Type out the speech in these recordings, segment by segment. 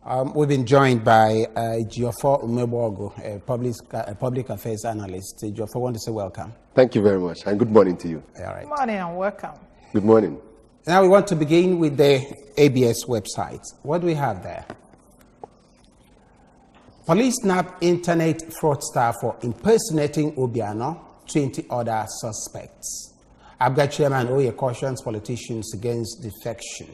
We've been joined by Geoffrey Umebogo, a public affairs analyst. Geoffrey, I want to say welcome. Thank you very much, and good morning to you. All right. Good morning and welcome. Good morning. Now we want to begin with the ABS website. What do we have there? Police nab internet fraudster for impersonating Obiano, 20 other suspects. ABGA Chairman Oye cautions politicians against defection.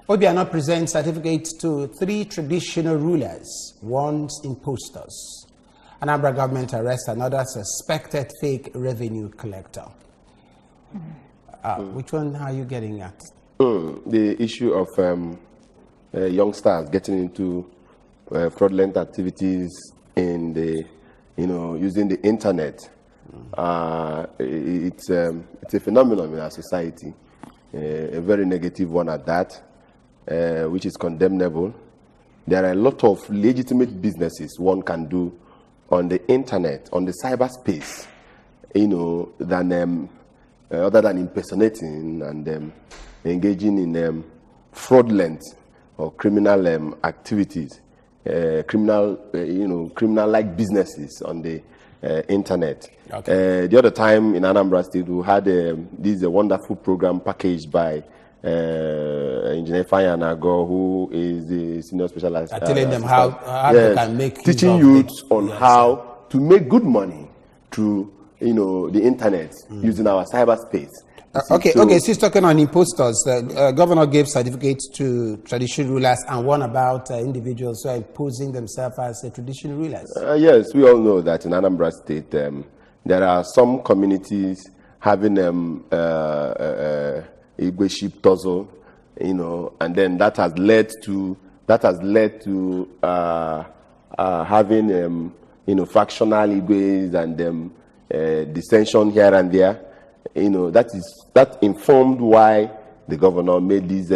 Obiano presents certificates to 3 traditional rulers, warns impostors. Anambra government arrests another suspected fake revenue collector. Which one are you getting at? The issue of youngsters getting into fraudulent activities in the, using the internet. It's a phenomenon in our society, a very negative one at that. Which is condemnable. There are a lot of legitimate businesses one can do on the internet, on the cyberspace, than other than impersonating and engaging in fraudulent or criminal activities, criminal-like businesses on the internet. Okay. The other time in Anambra State, we had this wonderful program packaged by Engineer Fayanago, who is the senior specialist. Telling them how they can make teaching youth on how to make good money through the internet using our cyberspace. Okay, she's talking on impostors. The governor gave certificates to traditional rulers and one about individuals who are imposing themselves as traditional rulers. Yes, we all know that in Anambra State there are some communities having Igwe sheep tussle, and then that has led to having fractional Igwes and dissension here and there. That informed why the governor made this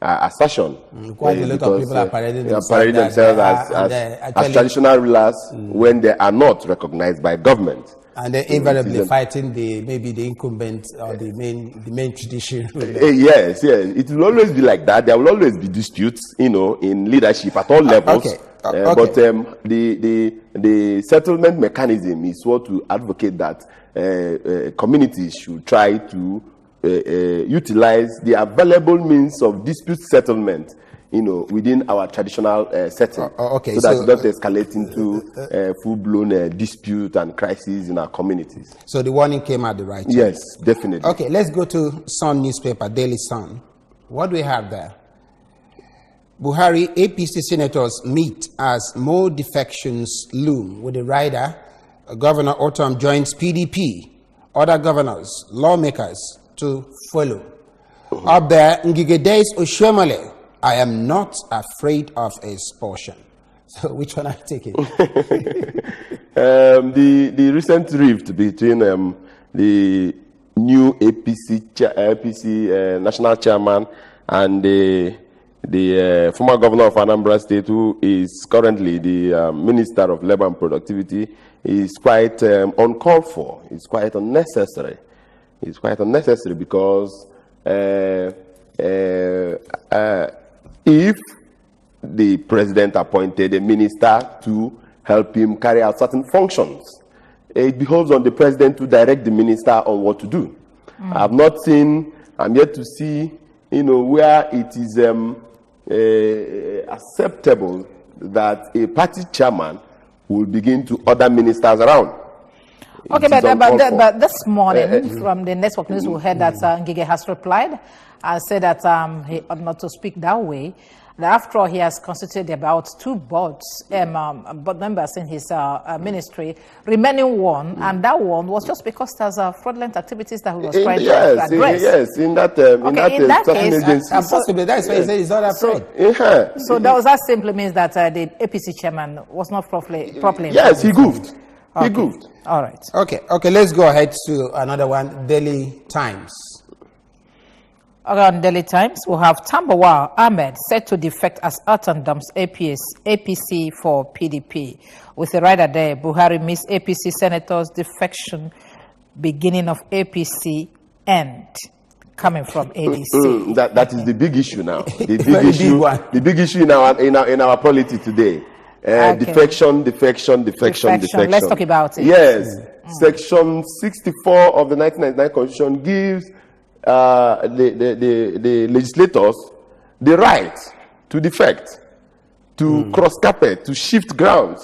assertion. Quite a lot of people are parading themselves as traditional rulers when they are not recognized by government. And they're invariably fighting maybe the incumbent or the main tradition. Yes. It will always be like that. There will always be disputes, in leadership at all levels. Okay. But the settlement mechanism is what to advocate that communities should try to utilize the available means of dispute settlement, within our traditional setting, so that it doesn't escalate into full-blown dispute and crisis in our communities. So the warning came at the right time. Yes, definitely. Okay, let's go to Sun newspaper, Daily Sun. What do we have there? Buhari APC senators meet as more defections loom with the rider. Governor Otom joins PDP. Other governors, lawmakers to follow. Up there, Ngigedeis Oshemale. I am not afraid of expulsion. So which one are you taking? The recent rift between the new APC national chairman and the former governor of Anambra State, who is currently the Minister of Labour and Productivity, is quite uncalled for. It's quite unnecessary. It's quite unnecessary because if the president appointed a minister to help him carry out certain functions, it behoves on the president to direct the minister on what to do. I'm yet to see, where it is acceptable that a party chairman will begin to order ministers around. Okay, but this morning from the network news, we heard that Ngige has replied and said that he ought not to speak that way. That after all, he has constituted about 2 board members in his ministry, remaining one, and that one was just because there's fraudulent activities that he was trying to address. Yes, in that case, agency. Possibly that's why he said he's not afraid. So that simply means that the APC chairman was not properly. Yes, he goofed. Okay. He goofed. All right. Okay. Let's go ahead to another one. Daily Times. Around Daily Times, we have Tambawa Ahmed set to defect as Alton dumps APC for PDP. With the rider there, Buhari missed APC senators' defection, beginning of APC end. coming from ADC. That is the big issue now. The big issue in our polity today. Defection. Let's talk about it. Yes. Section 64 of the 1999 Constitution gives the legislators the right to defect, to cross carpet, to shift grounds,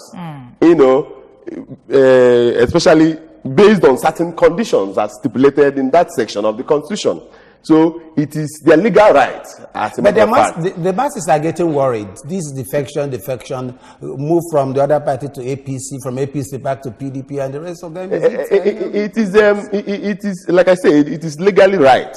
especially based on certain conditions as stipulated in that section of the Constitution. So it is their legal right. But the masses are getting worried. This defection, move from the other party to APC, from APC back to PDP, and the rest of them. It is like I said, it is legally right.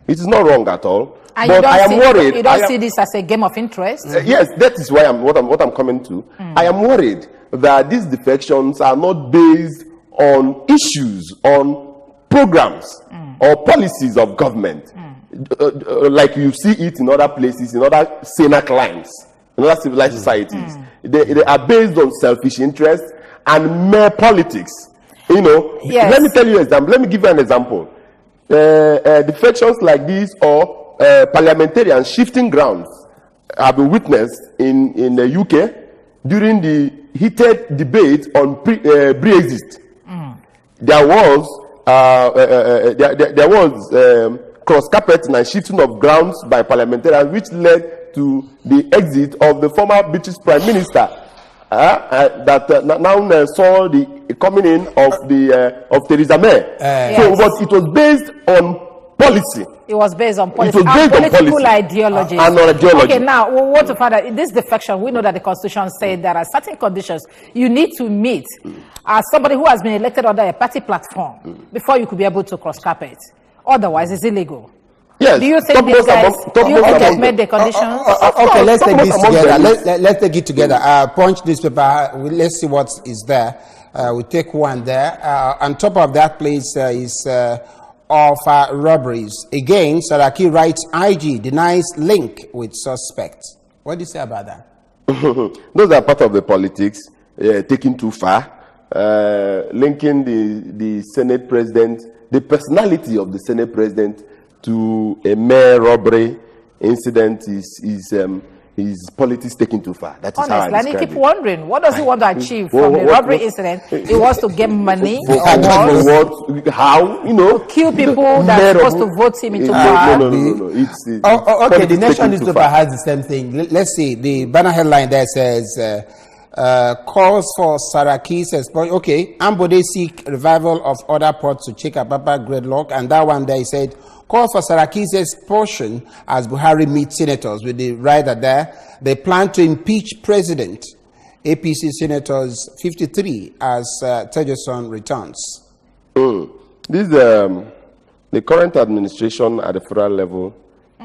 It is not wrong at all. And but I am worried. You don't see this as a game of interest? Yes, that is why what I'm coming to. I am worried that these defections are not based on issues, on programs or policies of government, like you see it in other places, in other saner climes, in other civilized societies. They are based on selfish interests and mere politics. Yes. Let me tell you an example. Let me give you an example. Defections like this or parliamentarian shifting grounds have been witnessed in the UK during the heated debate on Brexit. There was cross carpeting and shifting of grounds by parliamentarians, which led to the exit of the former British Prime Minister, that now saw the coming in of Theresa May. Yes. But it was based on policy. It was based on policy. It was based on political ideology. And on ideology. Okay, now, what to find out? In this defection, we know that the Constitution said there are certain conditions you need to meet as somebody who has been elected under a party platform before you could be able to cross carpet. Otherwise, it's illegal. Yes. Do you think these guys have made the conditions? Okay, let's take this together. Let's take it together. Punch newspaper. Let's see what is there. We take one there. On top of that place is of robberies. Again, Saraki writes, IG denies link with suspects. What do you say about that? Those are part of the politics, taken too far. Linking the Senate president, the personality of the Senate president to a mere robbery incident is politics taken too far. That is honestly, how I describe and you keep it. wondering, what does he want to achieve from the robbery incident? He wants to get money, how, kill people that are supposed to vote him into power. No. Okay, the Nation newspaper has the same thing. Let's see, the banner headline there says, calls for Saraki's expulsion. Okay, Ambode seek revival of other ports to check Apapa gridlock, and that one there said, calls for Saraki's expulsion as Buhari meets senators with the rider there. They plan to impeach President. APC senators 53 as Tejoson returns. The current administration at the federal level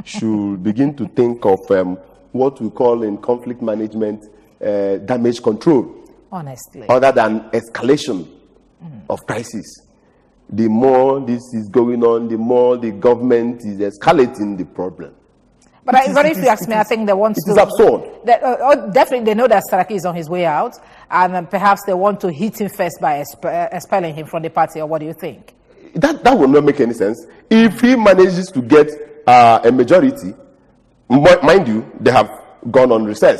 should begin to think of what we call in conflict management damage control. Honestly. Other than escalation of crisis. The more this is going on, the more the government is escalating the problem. But if you ask me, I think they want to... It is absurd. Definitely, they know that Saraki is on his way out, and perhaps they want to hit him first by expelling him from the party, or what do you think? That will not make any sense. If he manages to get a majority, mind you, they have gone on recess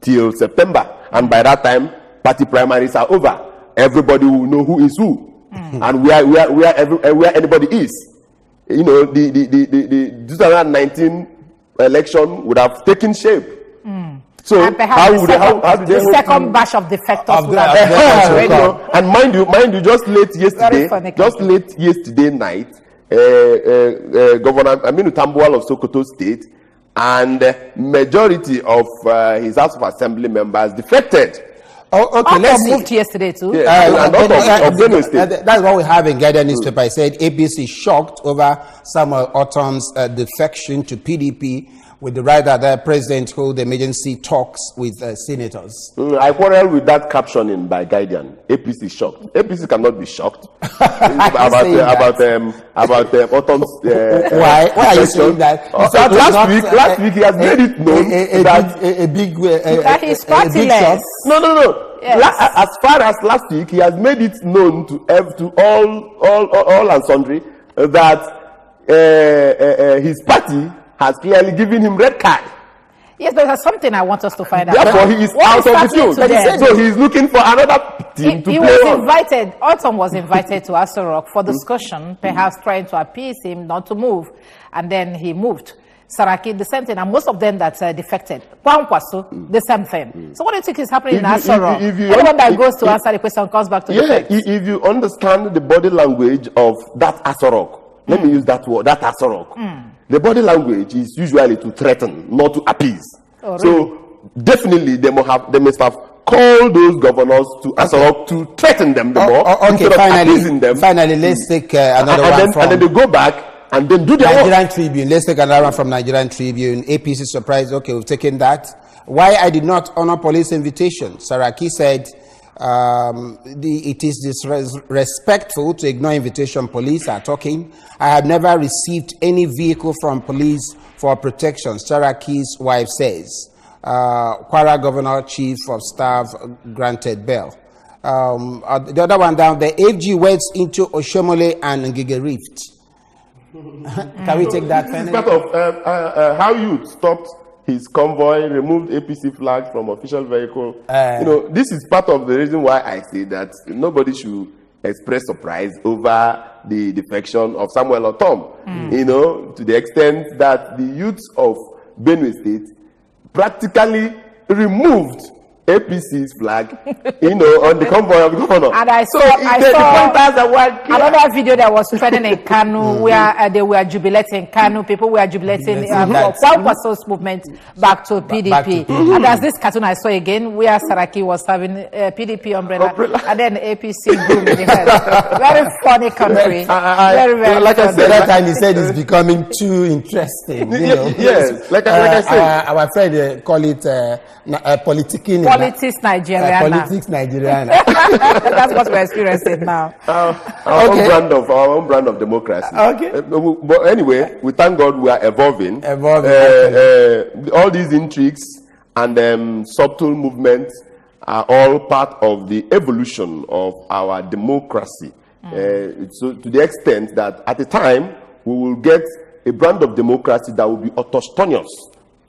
till September, and by that time, party primaries are over. Everybody will know who is who. And where anybody is. The 2019 election would have taken shape. So how do they the second batch of defectors would have and mind you, just late yesterday night, Governor Aminu Tambuwal of Sokoto State and majority of his House of Assembly members defected. Okay, let's moved yesterday too. That's what we have in Guardian newspaper. I said APC shocked over Samuel Ortom's defection to PDP with the right that the president hold emergency talks with senators. I quarrel with that captioning by Guardian. APC shocked. APC cannot be shocked about Ortom's. Why are you saying that? Last week he has made it known that he's partyless. No. Yes. As far as last week, he has made it known to all and sundry that his party has clearly given him red card. Yes, but there's something I want us to find out. Therefore, he is out of the field. So he's looking for another team to play was invited. Autumn was invited to Aso Rock for discussion, perhaps trying to appease him not to move, and then he moved. Saraki, the same thing, and most of them that defected. Kwankwaso, the same thing. So what do you think is happening in Aso Rock? Anyone that goes to answer the question comes back to defect. If you understand the body language of that Aso Rock, let me use that word, that Aso Rock. The body language is usually to threaten, not to appease. Oh, really? So definitely they must have called those governors to Aso Rock to threaten them the more instead of appeasing them. Finally, let's take another one from... And then they go back and then do their Nigerian Tribune. Let's take another one from Nigerian Tribune. APC surprised. Okay, we've taken that. Why I did not honor police invitation. Saraki said it is disrespectful to ignore invitation. Police are talking. I have never received any vehicle from police for protection. Saraki's wife says. Kwara Governor Chief of Staff granted bail. The other one down, the AFG went into Oshomole and Ngige Rift. Can we take that? This is part of how you stopped his convoy, removed APC flags from official vehicle. This is part of the reason why I say that nobody should express surprise over the defection of Samuel Otom. To the extent that the youths of Benue State practically removed APC's flag, on the convoy of the governor. And I saw another video that was trending in Kanu where they were jubilating Kanu. People were jubilating Kwankwaso's movement back to PDP. And there's this cartoon I saw again where Saraki was having PDP umbrella and then APC broom in the head. Very funny country. Very like funny. I said that time, he said it's becoming too interesting. Yes, like I said. Our friend call it politicking. Politics Nigeriana. Politics Nigeriana. That's what we're experiencing now. Our own brand of democracy. Okay. But anyway, we thank God we are evolving. All these intrigues and subtle movements are all part of the evolution of our democracy. So to the extent that at a time we will get a brand of democracy that will be autochthonous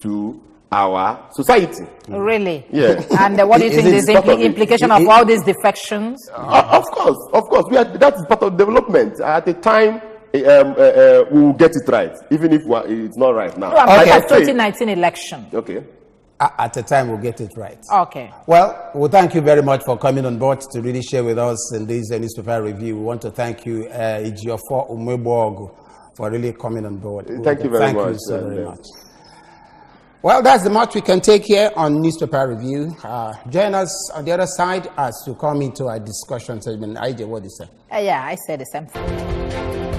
to our society. Really? Yes. And what do you think is the implication of all these defections? Of course. That is part of development. At a time, we will get it right, even if it's not right now. No, I'm talking 2019 election. Okay. At a time, we'll get it right. Okay. Well, thank you very much for coming on board to really share with us in this newspaper review. We want to thank you, Ejiofor Umebogu, for really coming on board. Thank you very much. Thank you so very much. Well, that's the much we can take here on Newspaper Review. Join us on the other side as we come into our discussion segment. IJ, what do you say? Yeah, I said the same thing.